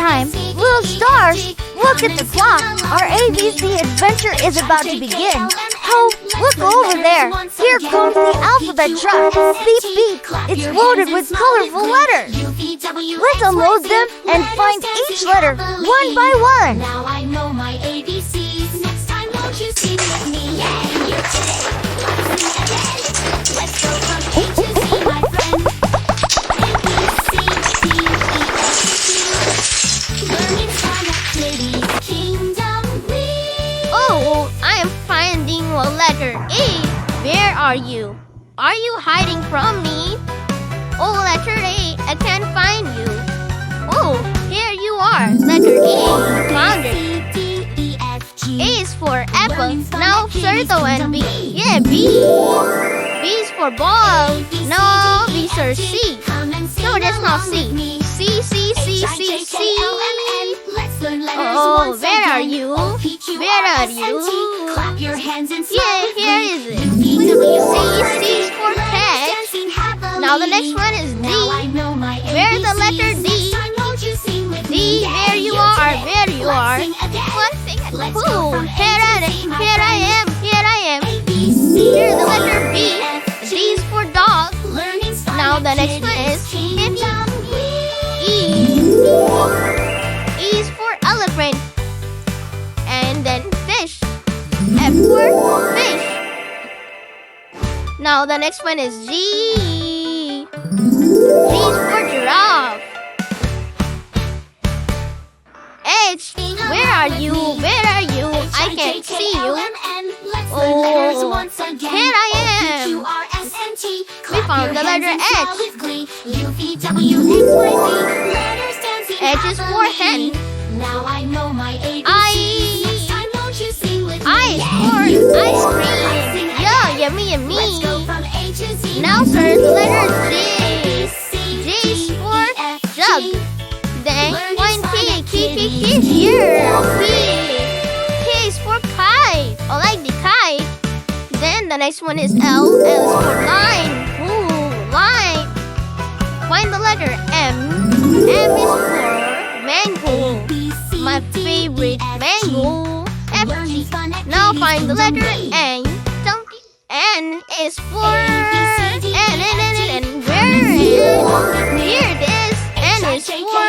time. Little stars, look at the clock. Our ABC adventure is about to begin. Oh, look over there. Here comes the alphabet truck. Beep, beep. It's loaded with colorful letters. Let's unload them and find each letter one by one. Now I know my ABCs. Next time, won't you sing with me? Yeah, here today. Let's sing again. Let's go from A to Z, my friend. A, B, C, D, E, F, G. Learning fun at Kiddies Kingdom. Oh, I am finding a letter E. Where are you? Are you hiding from me? Oh, letter A, I can't find you. Oh, here you are, letter E. Found it. A is for apple. Now circle and B. Yeah, B. B is for ball. No, B is C. No, that's not C. C, C, C, C, C. Oh, where are you? Where are you? Clap your hands and Yeah, here is it. C is for cat. Now the next one is D. Where's the letter D? D, where you are, where you are. One thing. Ooh, here I am. Here's the letter B. D is for dog. Now the next one is E. E is for elephant. And then fish. F for fish. Now the next one is G. G is for giraffe. H. Where are you? Where are you? I can't see you. Oh, here I am. We found the letter H. H is for hen. Now I know my ABCs. I. Next time, won't you sing with me? I is for ice cream. Yeah, yummy, yummy. Let's go from A to Z. Now search the letter J. J is for jug. Then find K. K is here. K is for kite. I like the kite. Then the next one is L. L is for line. Ooh, line. Find the letter M. M is for mango. My favorite mango. F. Now find the letter N. N is for N. Where is here it is. N is for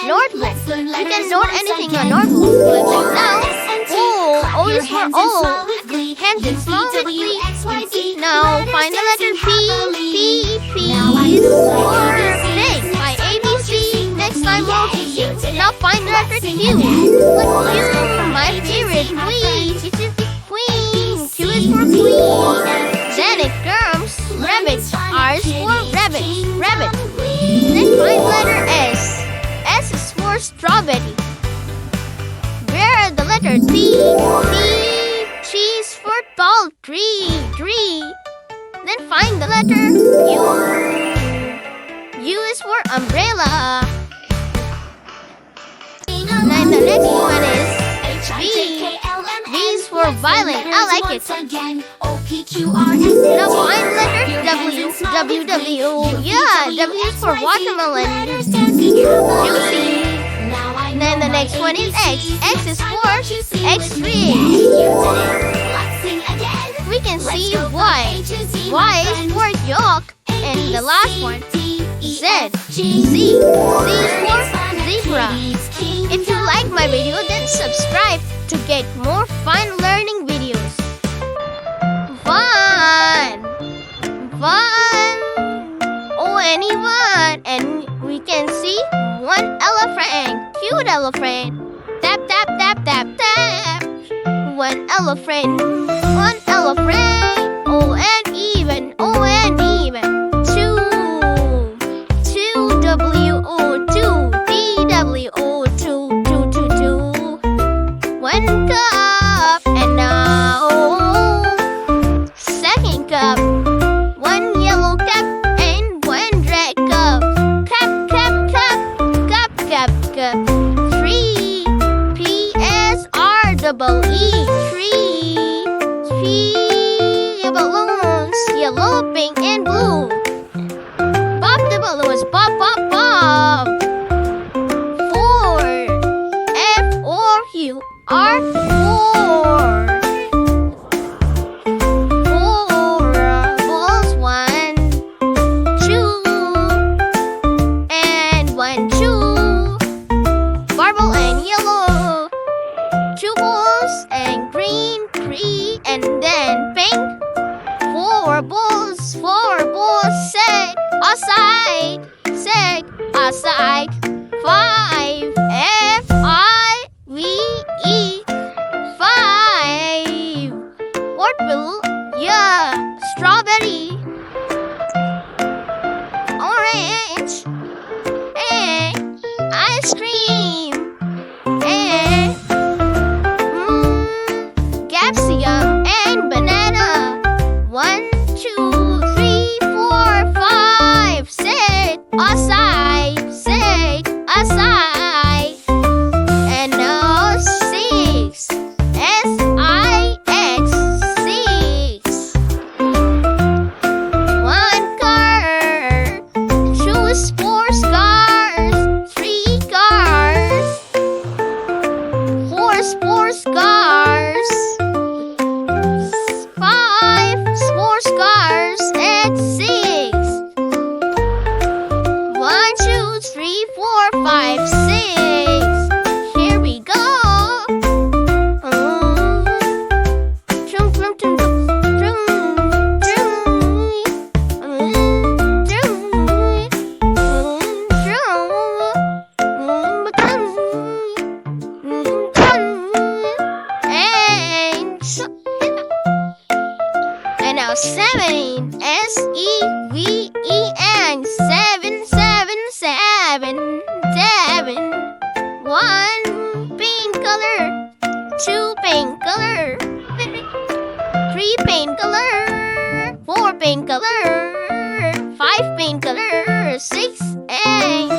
notebook. You can note anything on notebook. Like now, O is for O. Hands in small with please. Now find the letter P. P is for pig. My ABC. Next time we'll see. Now find the letter Q. What Q? My favorite queen. Queen. Q is for queen. Then it comes rabbit. R is for rabbit. Rabbit. Then find letter S. S is for strawberry. Where are the letter T? T is for tall tree. Tree. Then find the letter U. U is for umbrella. Then the next one is V. V is for violin. I like it. Now find letter W. W. Yeah, W is for watermelon. Juicy. Then the next one is X. X is for X-ray. We can see Y. Y is for yolk. And the last one, Z. Z is for zebra. If you like my video, then subscribe to get more fun learning videos. Fun! O-N-E-1. And we can see one elephant. Cute elephant. Tap, tap, tap, tap, tap. One elephant. One elephant. O-N-even. Two. Two. W-O-2. T-W-O-2. Two. One cup. And now second cup. One yellow cup and one red cup. Cup. Three. P-S-R-E-E. Tree. balls, 4 balls, set aside, set aside. 5 F-I-V-E 5. What will? Yeah, strawberry, orange, and ice cream, and capsicum and banana. 1, 2, 3, 4, 5. Set aside, set aside. And now 6. S-I-X, 6. 1 car. Choose 4 cars. 3 cars. 4 sports cars. 5 sports cars and 6. 1, 2, 3, 4, 5, 6. Here we go. Chum, chum, chum, chum, and now 7. S-E-V-E-N 7, 7, 7, 7. 1 pink color, 2 pink color, 3 pink color, 4 pink color, 5 pink color, 6 and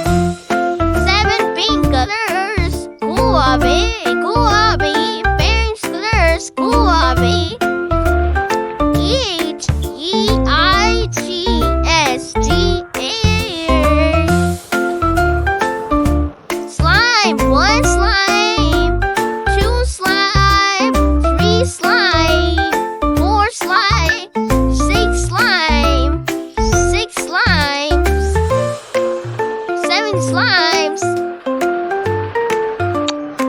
7 pink colors. Guava, orange colors, guava. Slime, 1 slime, 2 slime, 3 slime, 4 slime, 6 slime, 6 slimes, 7 slimes,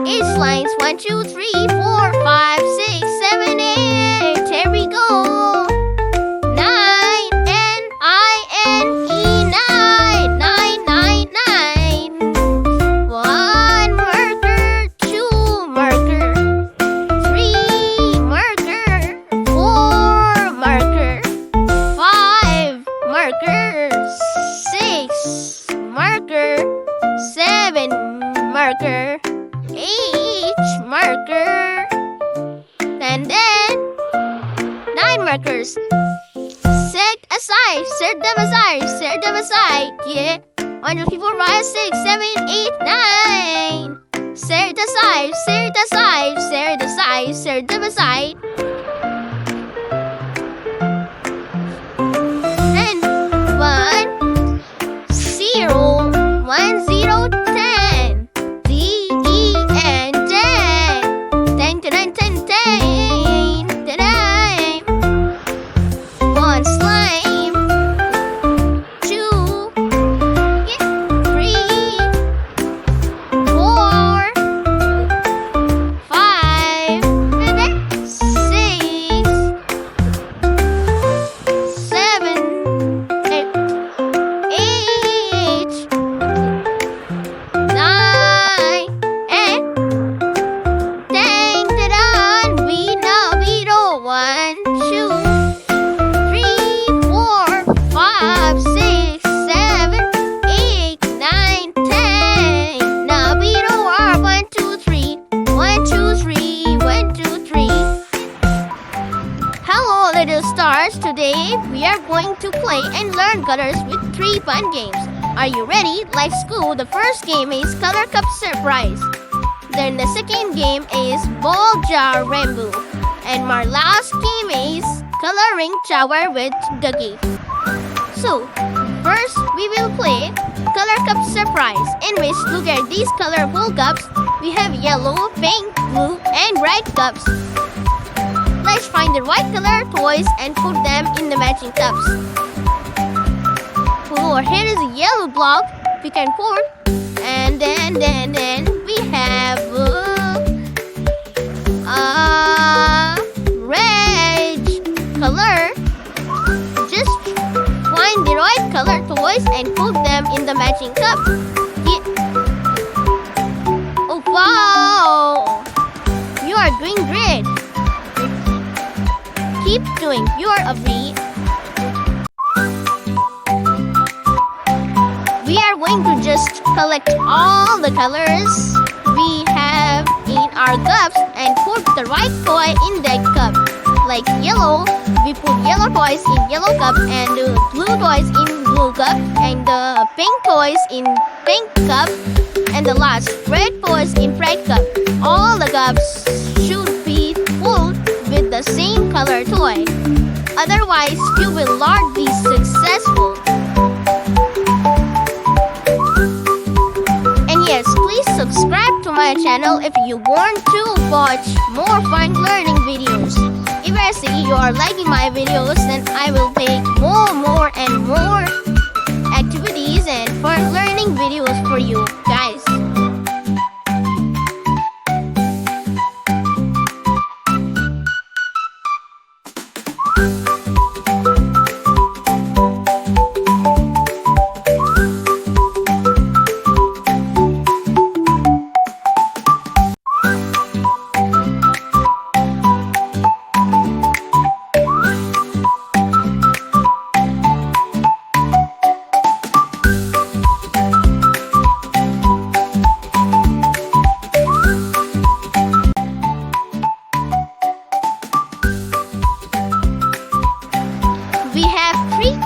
8 slimes. 1, 2, 3, 4, 5, 6, 7, 8. Here we go. 9, N-I-N-E, 9, 9, 9, 9. 1 marker, 2 marker, 3 marker, 4 marker, 5 marker, 6 marker, 7 marker, 8 marker, and then 9 markers. Set aside, set them aside, set them aside. Yeah. 1, 2, 3, 4, 5, 6, 7, 8, 9. Set aside, set aside, set aside, set them aside. And 1, 0, 1, 0, 10. D-E-N, 10. 10, 10, 10, 10, 10. 1 slime, 2, 3, 4, 5, 6, 7, 8, 9, and 10. Ta-da! We know 1, 2, 3, 4, 5, 6, 7, 8, 9, 10. Now we know our 1, 2, 3. 1, 2, 3. 1, 2, 3. Hello, little stars. Today we are going to play and learn colors with 3 fun games. Are you ready? Like school, the first game is Color Cup Surprise. Then the second game is Ball Jar Rainbow. And my last game is Coloring Tower with Dougie. So, first we will play Color Cup Surprise, in which look at these colorful cups. We have yellow, pink, blue, and red cups. Let's find the right color toys and put them in the matching cups. Oh, here is a yellow block we can put, and then we have red color. Just toys and put them in the matching cup. Oh wow! You are doing great. Keep doing. You are a breed. We are going to just collect all the colors we have in our cups and put the right toy in that cup. Like yellow, we put yellow toys in yellow cup and blue toys in blue cup and the pink toys in pink cup and the last red toys in red cup. All the cups should be full with the same color toy. Otherwise, you will not be successful. And yes, please subscribe to my channel if you want to watch more fun learning videos. If I see you are liking my videos, then I will make more and more activities and fun learning videos for you guys.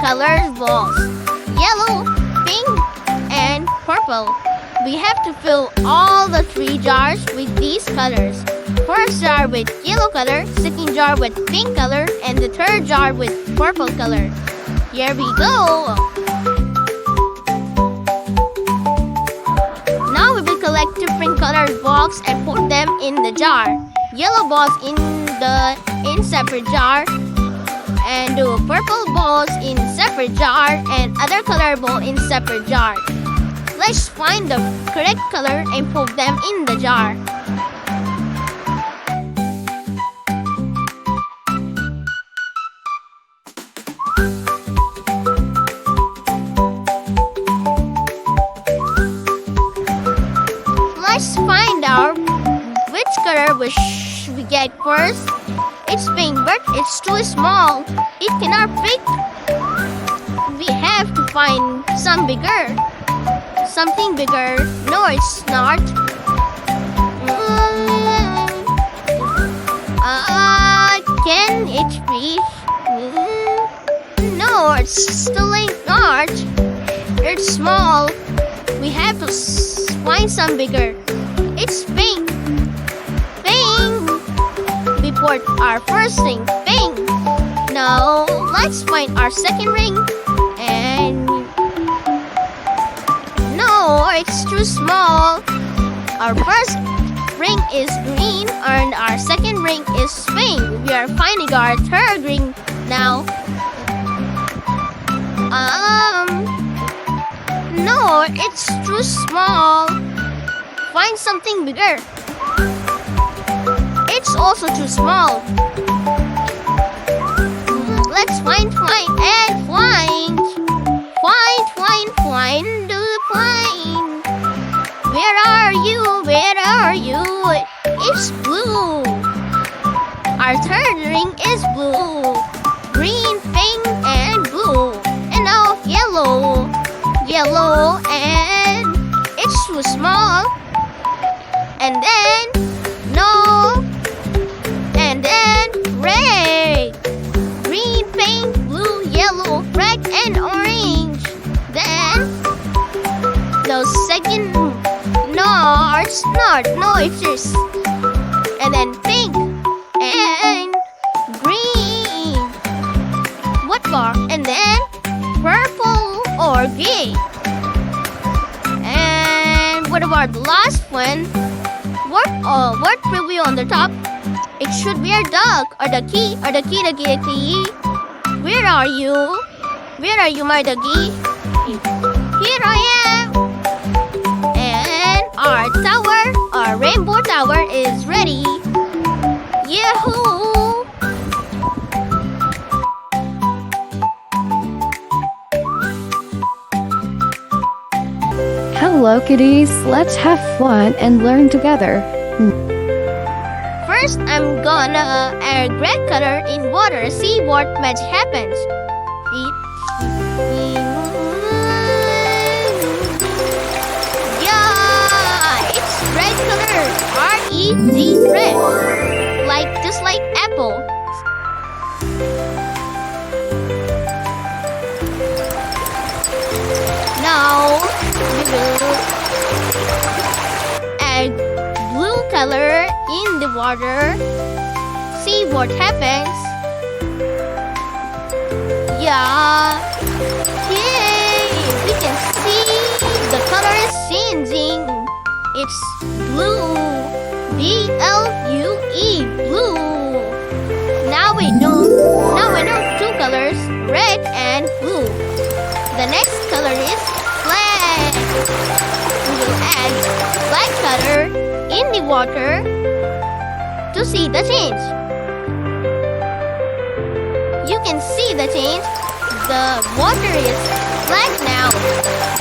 Colored balls, yellow, pink, and purple. We have to fill all the 3 jars with these colors. First jar with yellow color, second jar with pink color, and the third jar with purple color. Here we go. Now we will collect different colored balls and put them in the jar. Yellow balls in separate jar, and purple balls in separate jar and other color ball in separate jar. Let's find the correct color and put them in the jar. Let's find out which color we get first. It's pink, but it's too small. It cannot fit. We have to find some bigger. Something bigger. No, it's not. Can it be? No, it's still not. It's small. We have to find some bigger. It's pink. We put our first ring, pink. Now let's find our second ring. And no, it's too small. Our first ring is green and our second ring is pink. We are finding our third ring now. No, it's too small. Find something bigger. It's also too small. Let's find. Where are you? It's blue. Our third ring is blue. Green, pink, and blue. And now yellow. And it's too small. And then no. And then red. Green, pink, blue, yellow, red, and orange. Then the second. No, it's not. No, it is. And then pink and green. What more? And then purple or gray. And what about the last one? What will be on the top? It should be a duck or the key. The key. Where are you? Where are you, my ducky? Here I am. And our tower, our rainbow tower is ready. Yahoo! Hello, kiddies. Let's have fun and learn together. First, I'm gonna add red color in water. See what magic happens. Yeah, it's red color. R-E-D, red. Just like apple. Now we will add blue color in the water. See what happens. Yeah. Yay! We can see the color is changing. It's blue. B-L-U-E, blue. Now we know two colors, red and blue. The next color is black. We will add black color in the water to see the change. You can see the change. The water is black now.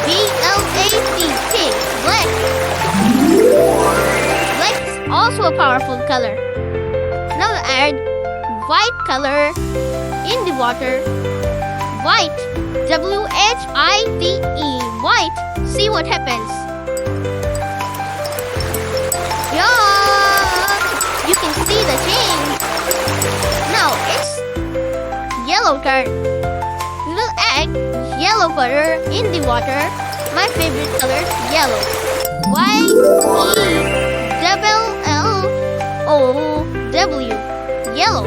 B-L-A-C-K, black. Black is also a powerful color. Now we'll add white color in the water. White. W-H-I-T-E. White. See what happens. Yeah! You can see the change. Now it's yellow color. We will add yellow color in the water. My favorite color, yellow. Y-E-L-L-O-W. Yellow.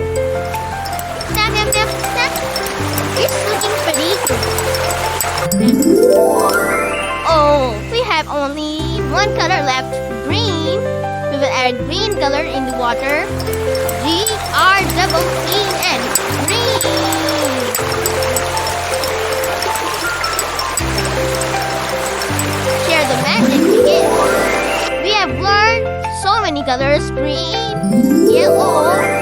Snap, snap, snap, snap. It's looking pretty good. Oh, we have only one color left, green. We will add green color in the water. G-R-E-E-N, green. Share the magic begins. We have learned so many colors, green, yellow,